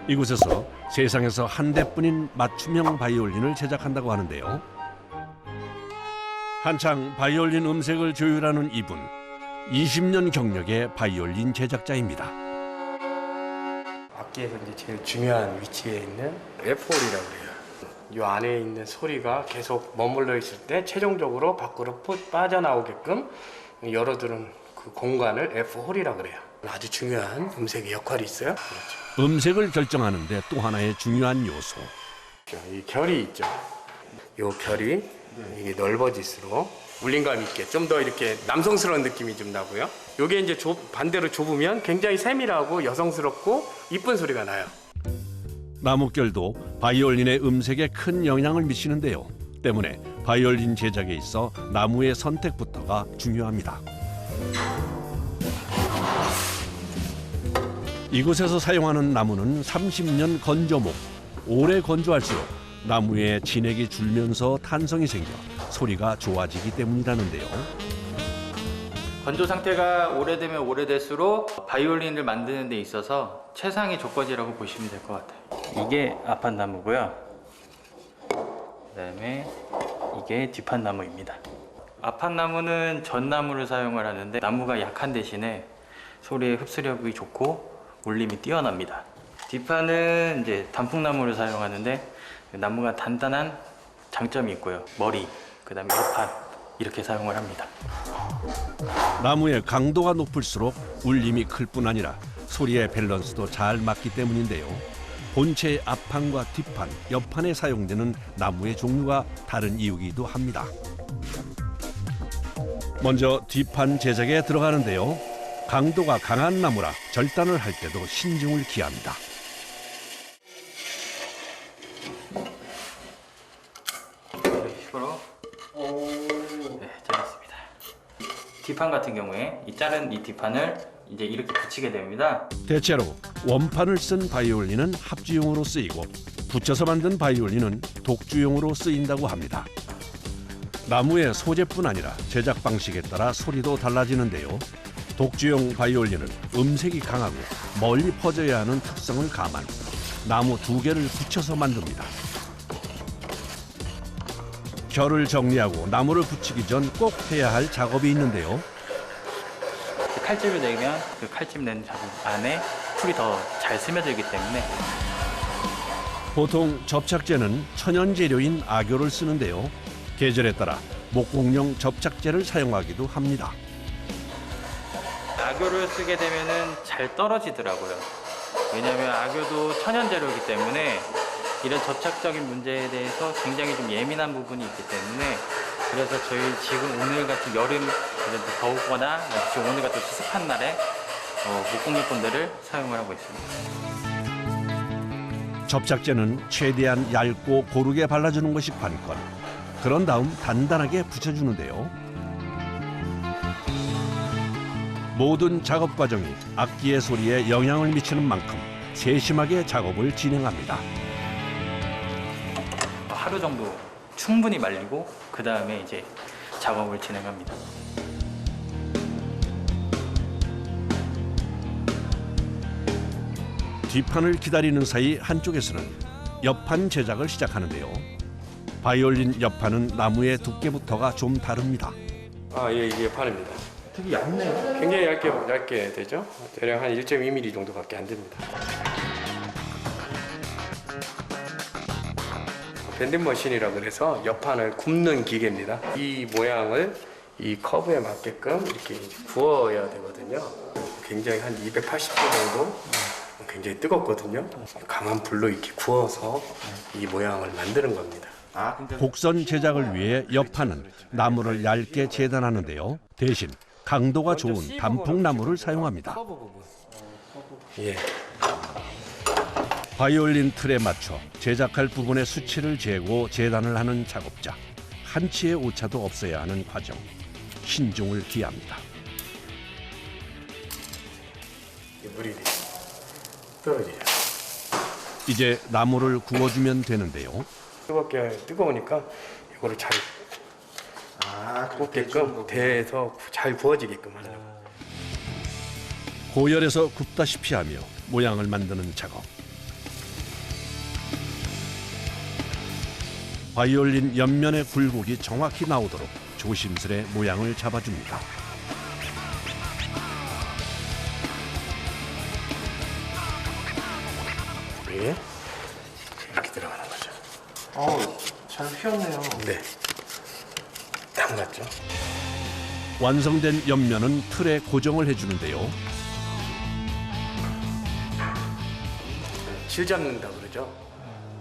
이곳에서 세상에서 한 대뿐인 맞춤형 바이올린을 제작한다고 하는데요. 한창 바이올린 음색을 조율하는 이분, 20년 경력의 바이올린 제작자입니다. 악기에서 이제 제일 중요한 위치에 있는 F-홀이라고 해요. 이 안에 있는 소리가 계속 머물러 있을 때 최종적으로 밖으로 빠져나오게끔 열어두는 그 공간을 F-홀이라고 그래요. 아주 중요한 음색의 역할이 있어요. 그렇죠. 음색을 결정하는 데 또 하나의 중요한 요소. 이 결이 있죠. 이 결이 이게 넓어질수록 울림감 있게 좀 더 이렇게 남성스러운 느낌이 좀 나고요. 이게 이제 반대로 좁으면 굉장히 세밀하고 여성스럽고 이쁜 소리가 나요. 나뭇결도 바이올린의 음색에 큰 영향을 미치는데요. 때문에 바이올린 제작에 있어 나무의 선택부터가 중요합니다. 이곳에서 사용하는 나무는 30년 건조목. 오래 건조할수록 나무에 진액이 줄면서 탄성이 생겨 소리가 좋아지기 때문이라는데요. 건조 상태가 오래되면 오래될수록 바이올린을 만드는 데 있어서 최상의 조건이라고 보시면 될 것 같아요. 이게 앞판나무고요. 그다음에 이게 뒷판나무입니다. 앞판나무는 전나무를 사용을 하는데 나무가 약한 대신에 소리의 흡수력이 좋고 울림이 뛰어납니다. 뒷판은 이제 단풍나무를 사용하는데 나무가 단단한 장점이 있고요. 머리, 그다음에 옆판 이렇게 사용을 합니다. 나무의 강도가 높을수록 울림이 클 뿐 아니라 소리의 밸런스도 잘 맞기 때문인데요. 본체의 앞판과 뒷판, 옆판에 사용되는 나무의 종류가 다른 이유이기도 합니다. 먼저 뒷판 제작에 들어가는데요. 강도가 강한 나무라 절단을 할 때도 신중을 기합니다. 이런 식으로 잘랐습니다. 뒷판 같은 경우에 이 자른 이 뒷판을 이제 이렇게 붙이게 됩니다. 대체로 원판을 쓴 바이올린은 합주용으로 쓰이고 붙여서 만든 바이올린은 독주용으로 쓰인다고 합니다. 나무의 소재뿐 아니라 제작 방식에 따라 소리도 달라지는데요. 독주용 바이올린은 음색이 강하고 멀리 퍼져야 하는 특성을 감안 나무 2개를 붙여서 만듭니다. 결을 정리하고 나무를 붙이기 전 꼭 해야 할 작업이 있는데요. 칼집을 내면 그 칼집 낸 작업 안에 풀이 더 잘 스며들기 때문에 보통 접착제는 천연 재료인 악교를 쓰는데요. 계절에 따라 목공용 접착제를 사용하기도 합니다. 악교를 쓰게 되면은 잘 떨어지더라고요. 왜냐하면 악교도 천연 재료이기 때문에 이런 접착적인 문제에 대해서 굉장히 좀 예민한 부분이 있기 때문에 그래서 저희 지금 오늘 같은 여름 그래도 더우거나 지금 오늘 같은 습한 날에 목공용품들을 사용을 하고 있습니다. 접착제는 최대한 얇고 고르게 발라주는 것이 관건. 그런 다음 단단하게 붙여주는데요. 모든 작업 과정이 악기의 소리에 영향을 미치는 만큼 세심하게 작업을 진행합니다. 하루 정도 충분히 말리고 그 다음에 이제 작업을 진행합니다. 뒷판을 기다리는 사이 한쪽에서는 옆판 제작을 시작하는데요. 바이올린 옆판은 나무의 두께부터가 좀 다릅니다. 예, 이게 판입니다. 되게 얇네요. 굉장히 얇게 되죠. 대략 한 1.2mm 정도밖에 안 됩니다. 밴딩 머신이라 그래서 옆판을 굽는 기계입니다. 이 모양을 이 커브에 맞게끔 이렇게 구워야 되거든요. 굉장히 한 280도 정도 굉장히 뜨겁거든요. 강한 불로 이렇게 구워서 이 모양을 만드는 겁니다. 곡선 제작을 위해 옆판은 나무를 얇게 재단하는데요. 대신 강도가 좋은 단풍나무를 사용합니다. 예. 바이올린 틀에 맞춰 제작할 부분의 수치를 재고 재단을 하는 작업자. 한치의 오차도 없어야 하는 과정. 신중을 기합니다. 물이 떨어지죠. 이제 나무를 구워주면 되는데요. 뜨거우니까 이거를 잘 굽게끔 대에서 잘 구워지게끔 하려고. 고열에서 굽다시피 하며 모양을 만드는 작업. 바이올린 옆면의 굴곡이 정확히 나오도록 조심스레 모양을 잡아줍니다. 예, 이렇게 들어가는 거죠. 잘 휘었네요. 네, 딱 맞죠. 완성된 옆면은 틀에 고정을 해주는데요. 질 잡는다 그러죠.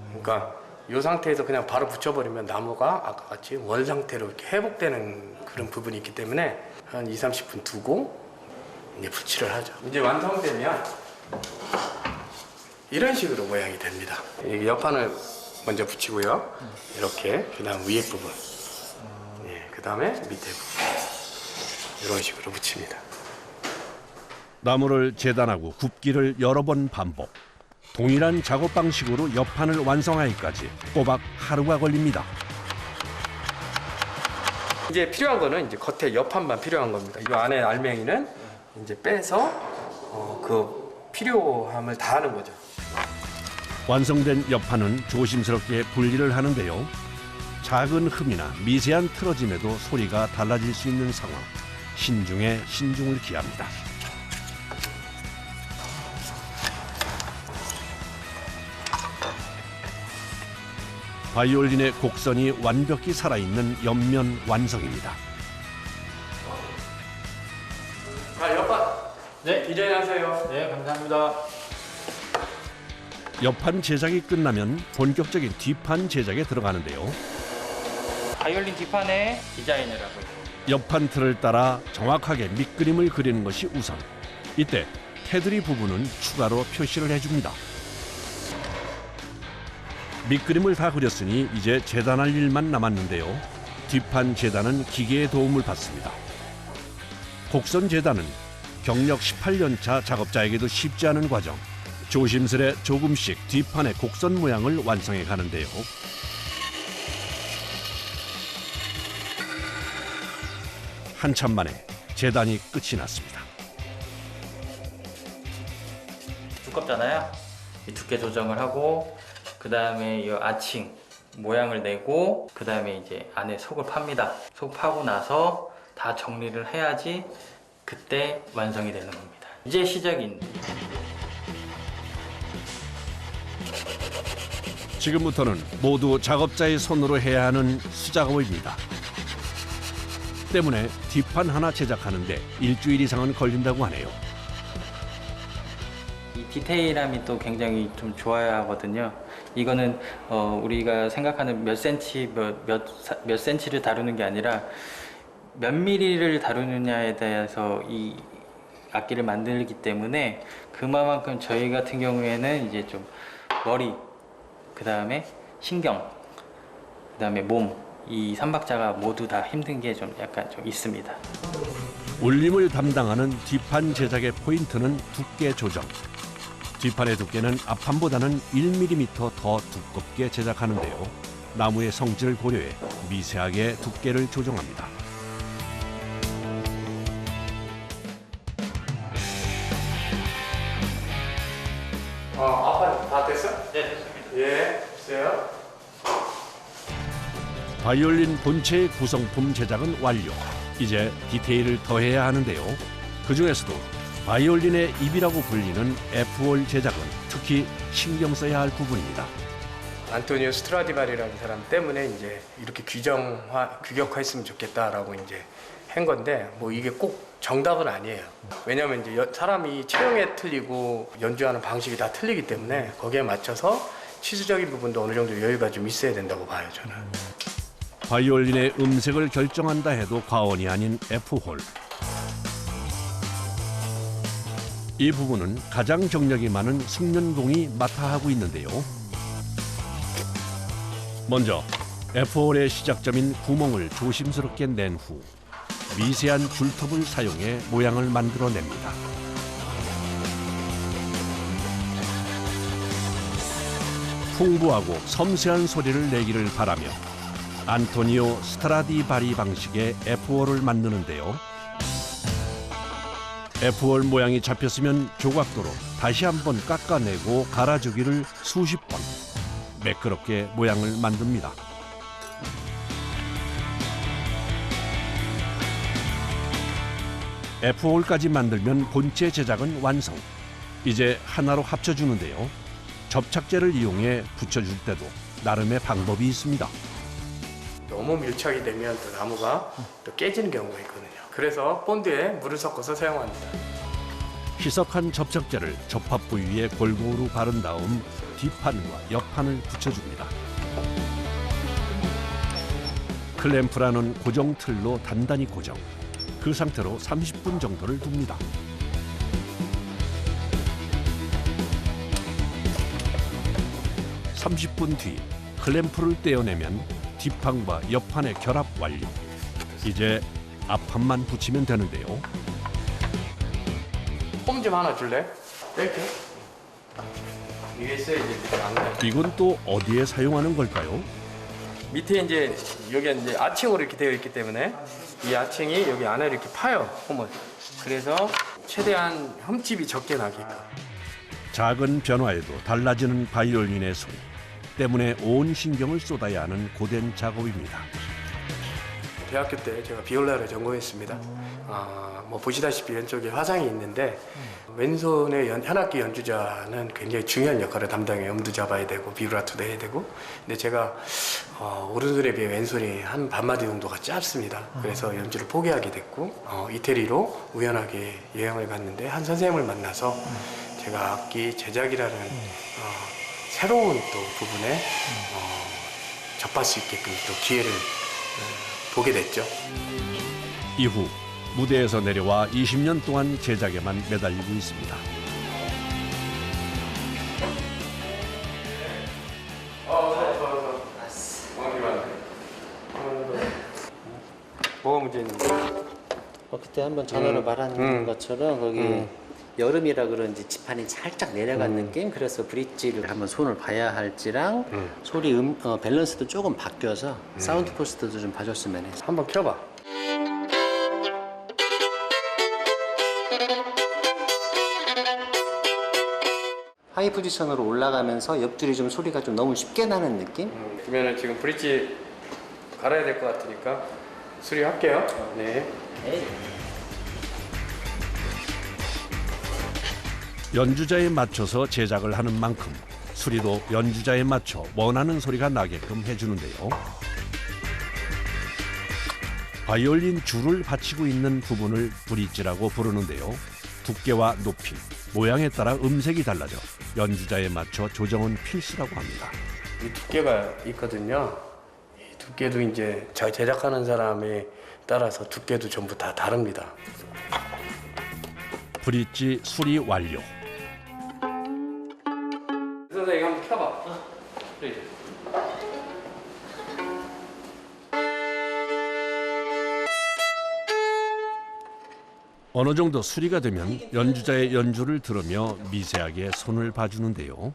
그러니까 이 상태에서 그냥 바로 붙여버리면 나무가 아까 같이 원 상태로 이렇게 회복되는 그런 부분이 있기 때문에 한 2, 30분 두고 이제 붙이를 하죠. 이제 완성되면 이런 식으로 모양이 됩니다. 이 옆판을 먼저 붙이고요. 이렇게 그다음 위에 부분, 그다음에 밑에 부분 이런 식으로 붙입니다. 나무를 재단하고 굽기를 여러 번 반복. 동일한 작업 방식으로 옆판을 완성하기까지 꼬박 하루가 걸립니다. 이제 필요한 거는 이제 겉에 옆판만 필요한 겁니다. 이 안에 알맹이는 이제 빼서 그 필요함을 다하는 거죠. 완성된 옆판은 조심스럽게 분리를 하는데요. 작은 흠이나 미세한 틀어짐에도 소리가 달라질 수 있는 상황. 신중에 신중을 기합니다. 바이올린의 곡선이 완벽히 살아있는 옆면 완성입니다. 자, 옆판. 네. 디자인하세요. 네, 감사합니다. 옆판 제작이 끝나면 본격적인 뒷판 제작에 들어가는데요. 바이올린 뒷판에 디자인을 하고 있습니다. 옆판 틀을 따라 정확하게 밑그림을 그리는 것이 우선. 이때 테두리 부분은 추가로 표시를 해줍니다. 밑그림을 다 그렸으니 이제 재단할 일만 남았는데요. 뒷판 재단은 기계의 도움을 받습니다. 곡선 재단은 경력 18년차 작업자에게도 쉽지 않은 과정. 조심스레 조금씩 뒷판의 곡선 모양을 완성해 가는데요. 한참 만에 재단이 끝이 났습니다. 두껍잖아요. 이 두께 조정을 하고 그 다음에 이 아칭 모양을 내고 그 다음에 이제 안에 속을 팝니다. 속 파고 나서 다 정리를 해야지 그때 완성이 되는 겁니다. 이제 시작입니다. 지금부터는 모두 작업자의 손으로 해야 하는 수작업입니다. 때문에 뒷판 하나 제작하는데 일주일 이상은 걸린다고 하네요. 이 디테일함이 또 굉장히 좀 좋아야 하거든요. 이거는 우리가 생각하는 몇 센치를 다루는 게 아니라 몇 미리를 다루느냐에 대해서 이 악기를 만들기 때문에 그만큼 저희 같은 경우에는 이제 좀 머리, 그 다음에 신경, 그 다음에 몸, 이 3박자가 모두 다 힘든 게 좀 약간 좀 있습니다. 울림을 담당하는 뒷판 제작의 포인트는 두께 조정. 뒷판의 두께는 앞판보다는 1mm 더 두껍게 제작하는데요. 나무의 성질을 고려해 미세하게 두께를 조정합니다. 앞판 다 됐어? 네, 됐습니다. 예, 주세요. 바이올린 본체의 구성품 제작은 완료. 이제 디테일을 더해야 하는데요. 그중에서도 바이올린의 입이라고 불리는 F홀 제작은 특히 신경 써야 할 부분입니다. 안토니오 스트라디바리라는 사람 때문에 이제 이렇게 규격화했으면 좋겠다라고 이제 한 건데 뭐 이게 꼭 정답은 아니에요. 왜냐하면 이제 사람이 체형에 틀리고 연주하는 방식이 다 틀리기 때문에 거기에 맞춰서 치수적인 부분도 어느 정도 여유가 좀 있어야 된다고 봐요, 저는. 바이올린의 음색을 결정한다 해도 과언이 아닌 F홀. 이 부분은 가장 경력이 많은 승윤공이 맡아 하고 있는데요. 먼저 F홀의 시작점인 구멍을 조심스럽게 낸 후 미세한 줄톱을 사용해 모양을 만들어냅니다. 풍부하고 섬세한 소리를 내기를 바라며 안토니오 스트라디바리 방식의 F홀을 만드는데요. F홀 모양이 잡혔으면 조각도로 다시 한번 깎아내고 갈아주기를 수십 번 매끄럽게 모양을 만듭니다. F홀까지 만들면 본체 제작은 완성. 이제 하나로 합쳐주는데요. 접착제를 이용해 붙여줄 때도 나름의 방법이 있습니다. 너무 밀착이 되면 또 나무가 또 깨지는 경우가 있거든요. 그래서 본드에 물을 섞어서 사용합니다. 희석한 접착제를 접합 부위에 골고루 바른 다음 뒷판과 옆판을 붙여줍니다. 클램프라는 고정 틀로 단단히 고정. 그 상태로 30분 정도를 둡니다. (30분) 뒤 클램프를 떼어내면 뒷판과 옆판의 결합 완료. 이제 앞판만 붙이면 되는데요. 홈 좀 하나 줄래? 이렇게. 이게 있어야지 이렇게 안 돼. 이건 또 어디에 사용하는 걸까요? 밑에 이제 여기 이제 아층으로 이렇게 되어 있기 때문에 이 아층이 여기 안에 이렇게 파요, 홈을. 그래서 최대한 흠집이 적게 나게끔. 작은 변화에도 달라지는 바이올린의 소리 때문에 온 신경을 쏟아야 하는 고된 작업입니다. 대학교 때 제가 비올라를 전공했습니다. 뭐 보시다시피 왼쪽에 화상이 있는데 왼손의 현악기 연주자는 굉장히 중요한 역할을 담당해요. 음도 잡아야 되고 비브라토도 해야 되고. 근데 제가 오른손에 비해 왼손이 한 반마디 정도가 짧습니다. 그래서 연주를 포기하게 됐고 이태리로 우연하게 여행을 갔는데 한 선생님을 만나서 제가 악기 제작이라는 새로운 또 부분에 접할 수 있게끔 또 기회를 보게 됐죠. 이후 무대에서 내려와 20년 동안 제작에만 매달리고 있습니다. 뭐가 문제 있는데? 그때 한번 전화로 말한 것처럼 거기 여름이라 그런지 지판이 살짝 내려간 느낌. 그래서 브릿지를 한번 손을 봐야 할지랑 소리 밸런스도 조금 바뀌어서 사운드 포스트도 좀 봐줬으면 해서. 한번 켜봐. 하이 포지션으로 올라가면서 옆줄이 좀 소리가 좀 너무 쉽게 나는 느낌? 그러면은 지금 브릿지 갈아야 될 것 같으니까 수리할게요. 네. 연주자에 맞춰서 제작을 하는 만큼 수리도 연주자에 맞춰 원하는 소리가 나게끔 해주는데요. 바이올린 줄을 받치고 있는 부분을 브릿지라고 부르는데요. 두께와 높이, 모양에 따라 음색이 달라져 연주자에 맞춰 조정은 필수라고 합니다. 이 두께가 있거든요. 이 두께도 이제 잘 제작하는 사람에 따라서 두께도 전부 다 다릅니다. 브릿지 수리 완료. 선생님 한번 켜봐. 그래. 어느 정도 수리가 되면 연주자의 연주를 들으며 미세하게 손을 봐주는데요.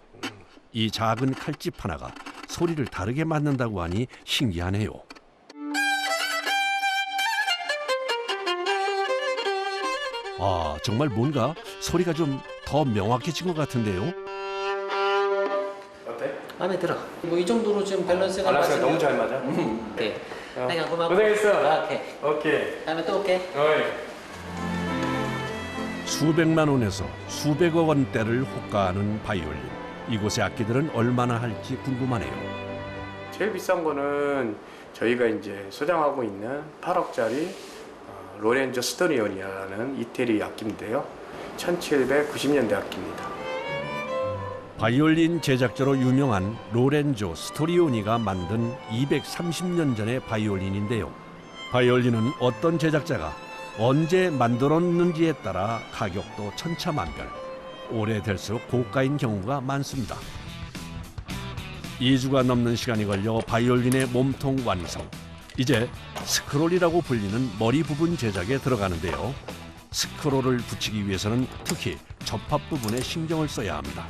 이 작은 칼집 하나가 소리를 다르게 맞는다고 하니 신기하네요. 아, 정말 뭔가 소리가 좀 더 명확해진 것 같은데요. 어때? 마음에 들어. 뭐 이 정도로 지금 밸런스가 밸런스가 맞으면- 너무 잘 맞아. 오케이. 내가 고맙고. 고생했어. 오케이. 오케이. 다음에 또 올게. 어이. 수백만 원에서 수백억 원대를 호가하는 바이올린. 이곳의 악기들은 얼마나 할지 궁금하네요. 제일 비싼 거는 저희가 이제 소장하고 있는 8억짜리 로렌조 스토리오니아라는 이태리 악기인데요. 1790년대 악기입니다. 바이올린 제작자로 유명한 로렌조 스토리오니가 만든 230년 전의 바이올린인데요. 바이올린은 어떤 제작자가 언제 만들었는지에 따라 가격도 천차만별. 오래될수록 고가인 경우가 많습니다. 2주가 넘는 시간이 걸려 바이올린의 몸통 완성. 이제 스크롤이라고 불리는 머리 부분 제작에 들어가는데요. 스크롤을 붙이기 위해서는 특히 접합 부분에 신경을 써야 합니다.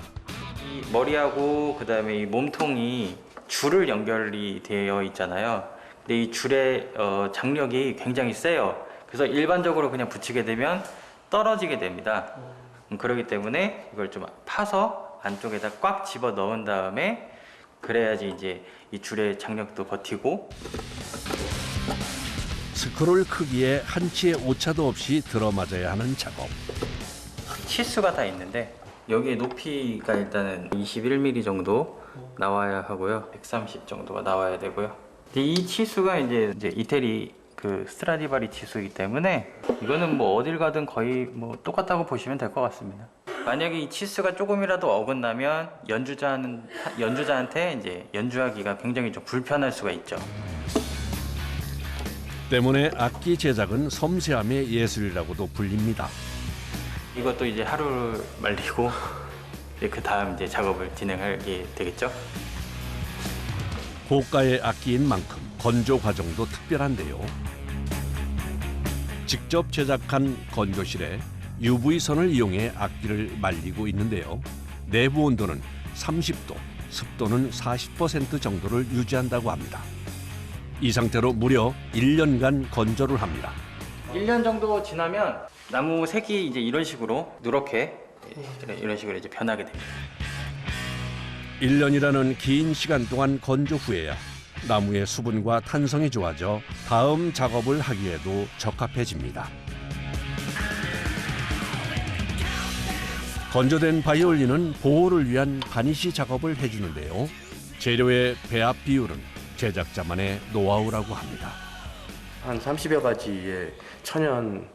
이 머리하고 그다음에 이 몸통이 줄을 연결이 되어 있잖아요. 근데 이 줄의 장력이 굉장히 세요. 그래서 일반적으로 그냥 붙이게 되면 떨어지게 됩니다. 그렇기 때문에 이걸 좀 파서 안쪽에다 꽉 집어 넣은 다음에 그래야지 이제 이 줄의 장력도 버티고. 스크롤 크기에 한치의 오차도 없이 들어맞아야 하는 작업. 치수가 다 있는데 여기에 높이가 일단은 21mm 정도 나와야 하고요. 130 정도가 나와야 되고요. 근데 이 치수가 이제 이태리 그 스트라디바리 치수이기 때문에 이거는 뭐 어딜 가든 거의 뭐 똑같다고 보시면 될 것 같습니다. 만약에 이 치수가 조금이라도 어긋나면 연주자한테 이제 연주하기가 굉장히 좀 불편할 수가 있죠. 때문에 악기 제작은 섬세함의 예술이라고도 불립니다. 이것도 이제 하루를 말리고 그 다음 이제 작업을 진행하게 되겠죠. 고가의 악기인 만큼 건조 과정도 특별한데요. 직접 제작한 건조실에 UV선을 이용해 악기를 말리고 있는데요. 내부 온도는 30도, 습도는 40% 정도를 유지한다고 합니다. 이 상태로 무려 1년간 건조를 합니다. 1년 정도 지나면 나무 색이 이제 이런 식으로 누렇게 이런 식으로 이제 변하게 됩니다. 1년이라는 긴 시간 동안 건조 후에야 나무의 수분과 탄성이 좋아져 다음 작업을 하기에도 적합해집니다. 건조된 바이올린은 보호를 위한 바니쉬 작업을 해주는데요. 재료의 배합 비율은 제작자만의 노하우라고 합니다. 한 30여 가지의 천연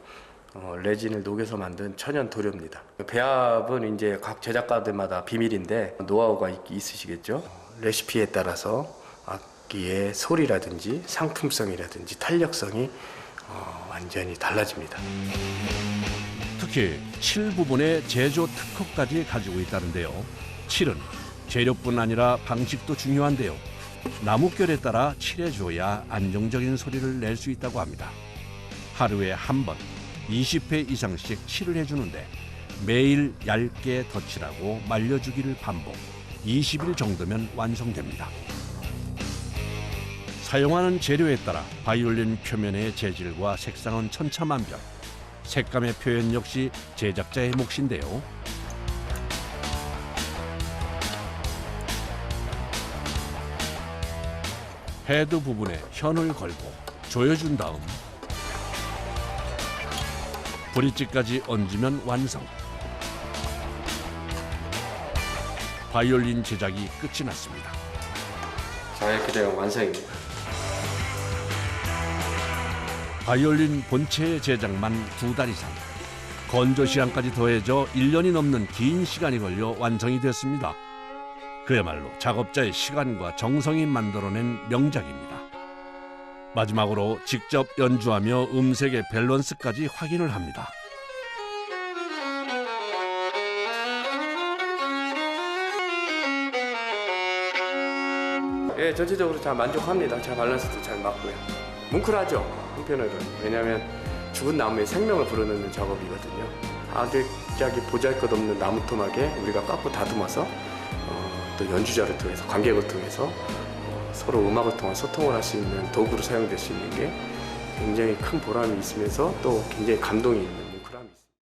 레진을 녹여서 만든 천연 도료입니다. 배합은 이제 각 제작가들마다 비밀인데 노하우가 있으시겠죠. 레시피에 따라서 악기의 소리라든지 상품성이라든지 탄력성이 완전히 달라집니다. 특히 칠 부분의 제조 특허까지 가지고 있다는데요. 칠은 재료뿐 아니라 방식도 중요한데요. 나뭇결에 따라 칠해줘야 안정적인 소리를 낼 수 있다고 합니다. 하루에 한 번 20회 이상씩 칠을 해주는데 매일 얇게 덧칠하고 말려주기를 반복 20일 정도면 완성됩니다. 사용하는 재료에 따라 바이올린 표면의 재질과 색상은 천차만별. 색감의 표현 역시 제작자의 몫인데요. 헤드 부분에 현을 걸고 조여준 다음 브릿지까지 얹으면 완성. 바이올린 제작이 끝이 났습니다. 자, 이렇게 되면 완성입니다. 바이올린 본체의 제작만 2달 이상, 건조 시간까지 더해져 1년이 넘는 긴 시간이 걸려 완성이 됐습니다. 그야말로 작업자의 시간과 정성이 만들어낸 명작입니다. 마지막으로 직접 연주하며 음색의 밸런스까지 확인을 합니다. 예, 전체적으로 잘 만족합니다. 잘 밸런스도 잘 맞고요. 뭉클하죠, 한편으로는. 왜냐하면 죽은 나무에 생명을 불어넣는 작업이거든요. 아득하게 보잘것없는 나무 토막에 우리가 깎고 다듬어서 또 연주자를 통해서, 관객을 통해서 서로 음악을 통한 소통을 할 수 있는 도구로 사용될 수 있는 게 굉장히 큰 보람이 있으면서 또 굉장히 감동이 있는